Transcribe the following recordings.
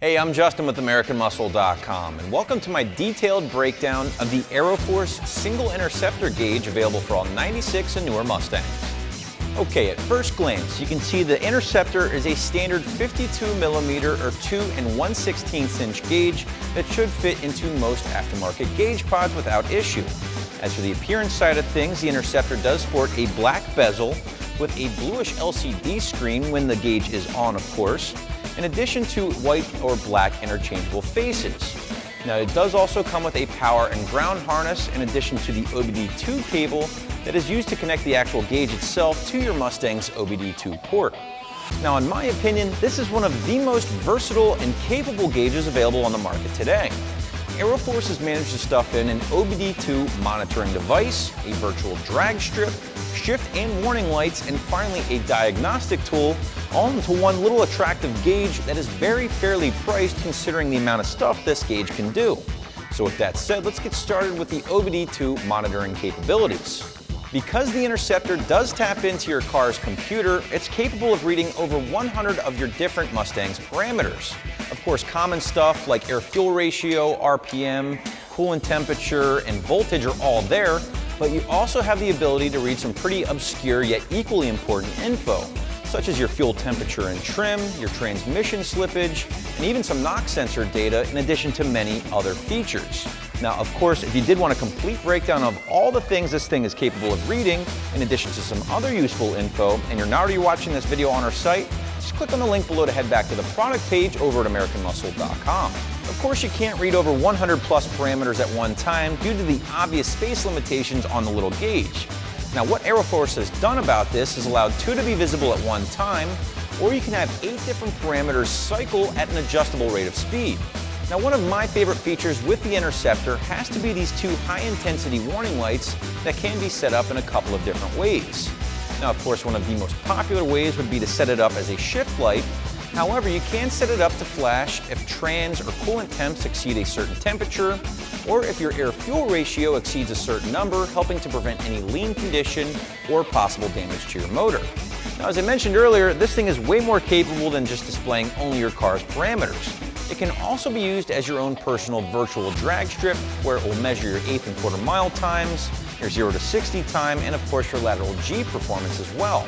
Hey, I'm Justin with AmericanMuscle.com, and welcome to my detailed breakdown of the AeroForce Single Interceptor Gauge available for all 96 and newer Mustangs. Okay, at first glance, you can see the Interceptor is a standard 52mm or 2 1/16 inch gauge that should fit into most aftermarket gauge pods without issue. As for the appearance side of things, the Interceptor does sport a black bezel with a bluish LCD screen when the gauge is on, of course, in addition to white or black interchangeable faces. Now, it does also come with a power and ground harness in addition to the OBD2 cable that is used to connect the actual gauge itself to your Mustang's OBD2 port. Now, in my opinion, this is one of the most versatile and capable gauges available on the market today. AeroForce has managed to stuff in an OBD2 monitoring device, a virtual drag strip, shift and warning lights, and finally a diagnostic tool, all into one little attractive gauge that is very fairly priced considering the amount of stuff this gauge can do. So with that said, let's get started with the OBD2 monitoring capabilities. Because the Interceptor does tap into your car's computer, it's capable of reading over 100 of your different Mustang's parameters. Of course, common stuff like air-fuel ratio, RPM, coolant temperature, and voltage are all there, but you also have the ability to read some pretty obscure yet equally important info, such as your fuel temperature and trim, your transmission slippage, and even some NOx sensor data, in addition to many other features. Now, of course, if you did want a complete breakdown of all the things this thing is capable of reading, in addition to some other useful info, and you're not already watching this video on our site, just click on the link below to head back to the product page over at AmericanMuscle.com. Of course, you can't read over 100 plus parameters at one time due to the obvious space limitations on the little gauge. Now, what AeroForce has done about this is allowed 2 to be visible at one time, or you can have 8 different parameters cycle at an adjustable rate of speed. Now, one of my favorite features with the Interceptor has to be these 2 high-intensity warning lights that can be set up in a couple of different ways. Now, of course, one of the most popular ways would be to set it up as a shift light. However, you can set it up to flash if trans or coolant temps exceed a certain temperature, or if your air-fuel ratio exceeds a certain number, helping to prevent any lean condition or possible damage to your motor. Now, as I mentioned earlier, this thing is way more capable than just displaying only your car's parameters. It can also be used as your own personal virtual drag strip, where it will measure your 1/8 and quarter mile times, your 0 to 60 time, and of course your lateral G performance as well.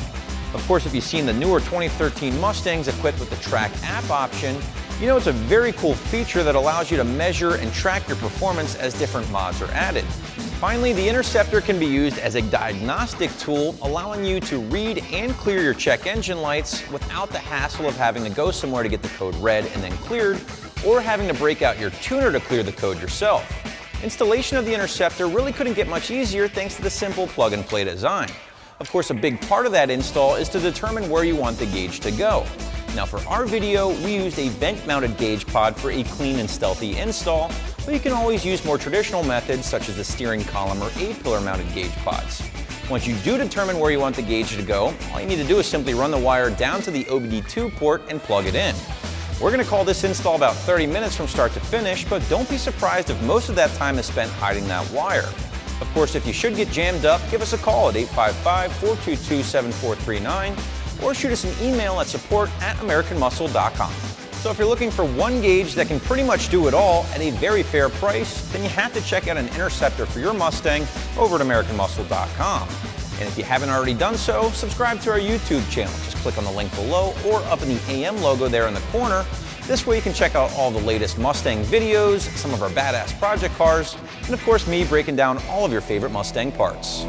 Of course, if you've seen the newer 2013 Mustangs equipped with the Track app option, you know it's a very cool feature that allows you to measure and track your performance as different mods are added. Finally, the Interceptor can be used as a diagnostic tool, allowing you to read and clear your check engine lights without the hassle of having to go somewhere to get the code read and then cleared, or having to break out your tuner to clear the code yourself. Installation of the Interceptor really couldn't get much easier thanks to the simple plug-and-play design. Of course, a big part of that install is to determine where you want the gauge to go. Now, for our video, we used a vent-mounted gauge pod for a clean and stealthy install, but you can always use more traditional methods such as the steering column or A-pillar mounted gauge pods. Once you do determine where you want the gauge to go, all you need to do is simply run the wire down to the OBD2 port and plug it in. We're going to call this install about 30 minutes from start to finish, but don't be surprised if most of that time is spent hiding that wire. Of course, if you should get jammed up, give us a call at 855-422-7439 or shoot us an email at support@AmericanMuscle.com. So if you're looking for one gauge that can pretty much do it all at a very fair price, then you have to check out an Interceptor for your Mustang over at AmericanMuscle.com. And if you haven't already done so, subscribe to our YouTube channel. Just click on the link below or up in the AM logo there in the corner. This way you can check out all the latest Mustang videos, some of our badass project cars, and of course me breaking down all of your favorite Mustang parts.